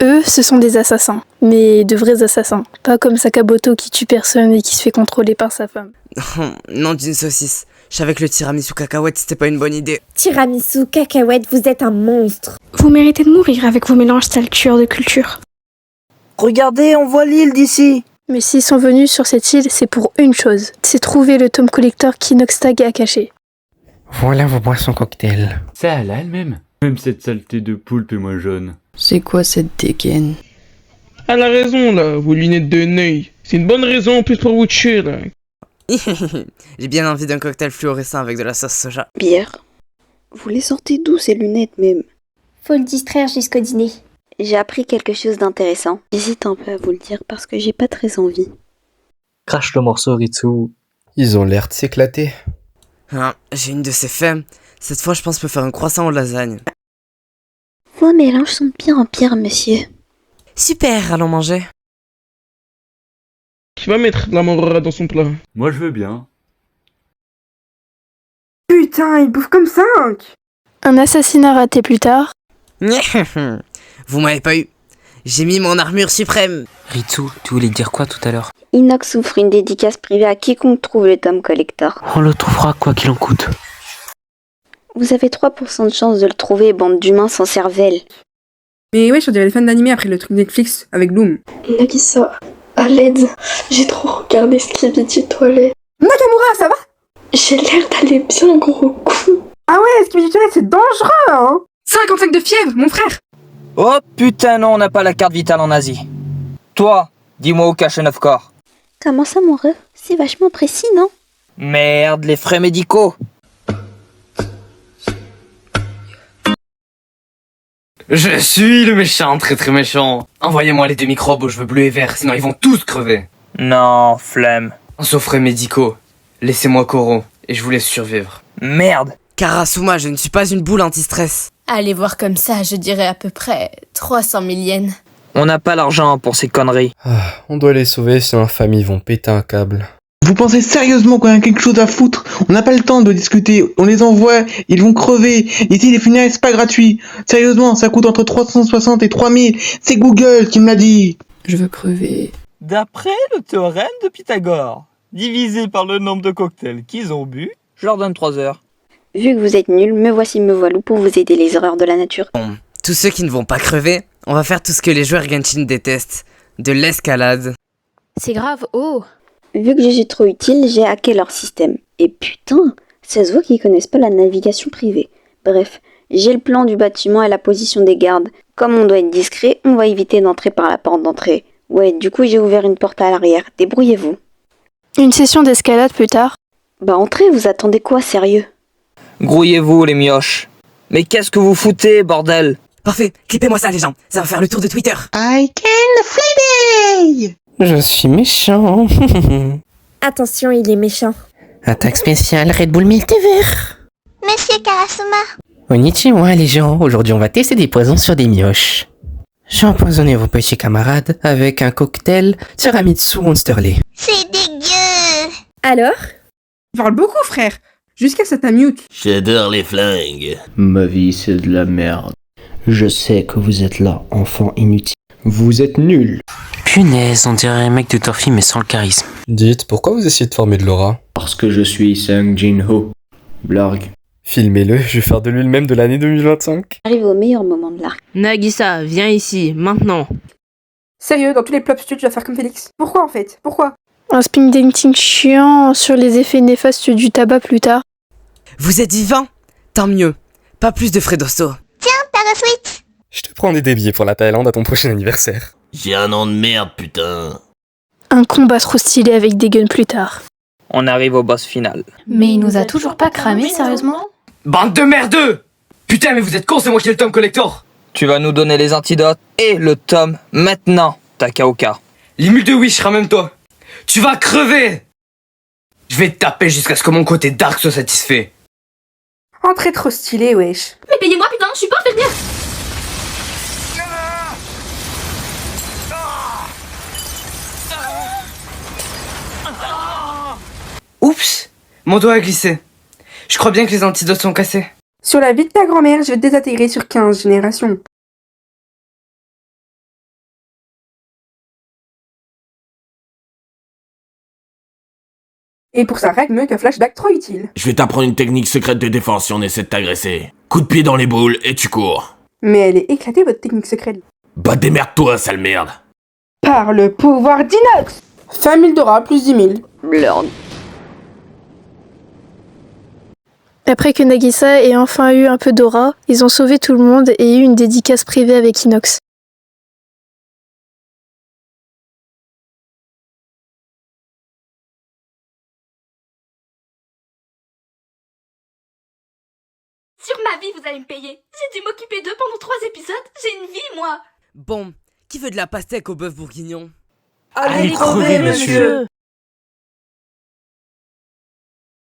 Eux, ce sont des assassins. Mais de vrais assassins. Pas comme Sakamoto qui tue personne et qui se fait contrôler par sa femme. Non d'une saucisse. Je savais que le tiramisu cacahuète c'était pas une bonne idée. Tiramisu, cacahuète, vous êtes un monstre. Vous méritez de mourir avec vos mélanges sales tueurs de culture. Regardez, on voit l'île d'ici. Mais s'ils sont venus sur cette île, c'est pour une chose. C'est trouver le tome collector qu'Inoxtag a caché. Voilà vos boissons cocktails. C'est halal même. Même cette saleté de poulpe est moins jaune. C'est quoi cette dégaine? Elle a raison là, vos lunettes de nez. C'est une bonne raison en plus pour vous tuer là. J'ai bien envie d'un cocktail fluorescent avec de la sauce soja. Bière. Vous les sortez d'où ces lunettes même? Faut le distraire jusqu'au dîner. J'ai appris quelque chose d'intéressant. J'hésite un peu à vous le dire parce que j'ai pas très envie. Crache le morceau, Ritsu. Ils ont l'air de s'éclater. Ah, j'ai une de ces femmes. Cette fois, je pense me faire un croissant aux lasagnes. Vos mélanges sont de pire en pire, monsieur. Super, allons manger. Qui va mettre de la morora dans son plat? Moi je veux bien. Putain, il bouffe comme 5. Un assassinat raté plus tard. Vous m'avez pas eu. J'ai mis mon armure suprême. Ritsu, tu voulais dire quoi tout à l'heure? Inox offre une dédicace privée à quiconque trouve le tome collector. On le trouvera quoi qu'il en coûte. Vous avez 3% de chance de le trouver, bande d'humains sans cervelle. Mais wesh, on dirait les fans d'animé après le truc Netflix avec Bloom. Nagisa, à l'aide, j'ai trop regardé Skibidi Toilet. Nakamura, ça va? J'ai l'air d'aller bien gros coup. Ah ouais, Skibidi Toilet, c'est dangereux, hein. 55 de fièvre, mon frère. Oh putain, non, on n'a pas la carte vitale en Asie. Toi, dis-moi où cache un œuf corps. Comment ça, mon ref? C'est vachement précis, non? Merde, les frais médicaux. Je suis le méchant, très très méchant. Envoyez-moi les deux microbes aux cheveux bleus et verts, sinon ils vont tous crever. Non, flemme. Sauf frais médicaux. Laissez-moi Koro, et je vous laisse survivre. Merde. Karasuma, je ne suis pas une boule anti-stress. Allez voir comme ça, je dirais à peu près 300 000 yens. On n'a pas l'argent pour ces conneries. On doit les sauver, sinon la famille vont péter un câble. Vous pensez sérieusement qu'on a quelque chose à foutre? On n'a pas le temps de discuter, on les envoie, ils vont crever. Ici, les funérailles, c'est pas gratuit. Sérieusement, ça coûte entre 360 et 3000. C'est Google qui me l'a dit. Je veux crever. D'après le théorème de Pythagore, divisé par le nombre de cocktails qu'ils ont bu, je leur donne 3 heures. Vu que vous êtes nuls, me voici me voilou pour vous aider les horreurs de la nature. Bon, tous ceux qui ne vont pas crever, on va faire tout ce que les joueurs Genshin détestent. De l'escalade. C'est grave, oh. Vu que je suis trop utile, j'ai hacké leur système. Et putain, ça se voit qu'ils connaissent pas la navigation privée. Bref, j'ai le plan du bâtiment et la position des gardes. Comme on doit être discret, on va éviter d'entrer par la porte d'entrée. Ouais, du coup j'ai ouvert une porte à l'arrière. Débrouillez-vous. Une session d'escalade plus tard. Bah entrez, vous attendez quoi, sérieux? Grouillez-vous, les mioches. Mais qu'est-ce que vous foutez, bordel? Parfait, clippez-moi ça les gens, ça va faire le tour de Twitter. I can Friday! Je suis méchant. Attention, il est méchant. Attaque spéciale Red Bull Milk thé vert. Monsieur Karasuma. Konnichiwa les gens, aujourd'hui on va tester des poisons sur des mioches. J'ai empoisonné vos petits camarades avec un cocktail tiramisu monsterlé. C'est dégueu. Alors? Tu parles beaucoup, frère. Jusqu'à ce que t'amute. J'adore les flingues. Ma vie, c'est de la merde. Je sais que vous êtes là, enfant inutile. Vous êtes nuls. Punaise, on dirait un mec de Torfie mais sans le charisme. Dites, pourquoi vous essayez de former de l'aura? Parce que je suis Sung Jin-ho. Blague. Filmez-le, je vais faire de lui le même de l'année 2025. Arrive au meilleur moment de l'arc. Nagisa, viens ici, maintenant. Sérieux, dans tous les plop studs, je vais faire comme Félix. Pourquoi en fait? Pourquoi? Un spin dating chiant sur les effets néfastes du tabac plus tard. Vous êtes vivant? Tant mieux. Pas plus de Fredosto. Tiens, Parasweet. Je te prends des billets pour la Thaïlande à ton prochain anniversaire. J'ai un nom de merde, putain. Un combat trop stylé avec des guns plus tard. On arrive au boss final. Mais il nous a toujours pas cramé, sérieusement? Bande de merdeux! Putain, mais vous êtes cons, c'est moi qui ai le tome collector! Tu vas nous donner les antidotes et le tome maintenant, Takaoka. Les mules de Wish, ramène-toi! Tu vas crever! Je vais te taper jusqu'à ce que mon côté dark soit satisfait. Entrée trop stylé, wesh. Mais payez-moi, putain, je suis pas fait venir. Oups! Mon doigt a glissé. Je crois bien que les antidotes sont cassés. Sur la vie de ta grand-mère, je vais te désintégrer sur 15 générations. Et pour ça, rien que mieux qu'un flashback trop utile. Je vais t'apprendre une technique secrète de défense si on essaie de t'agresser. Coup de pied dans les boules et tu cours. Mais elle est éclatée, votre technique secrète. Bah démerde-toi, sale merde. Par le pouvoir d'Inox 5 000 Dora plus 10 000. Blurred. Après que Nagisa ait enfin eu un peu d'aura, ils ont sauvé tout le monde et eu une dédicace privée avec Inox. Sur ma vie, vous allez me payer. J'ai dû m'occuper d'eux pendant 3 épisodes. J'ai une vie, moi. Bon, qui veut de la pastèque au bœuf bourguignon? Allez crever, monsieur.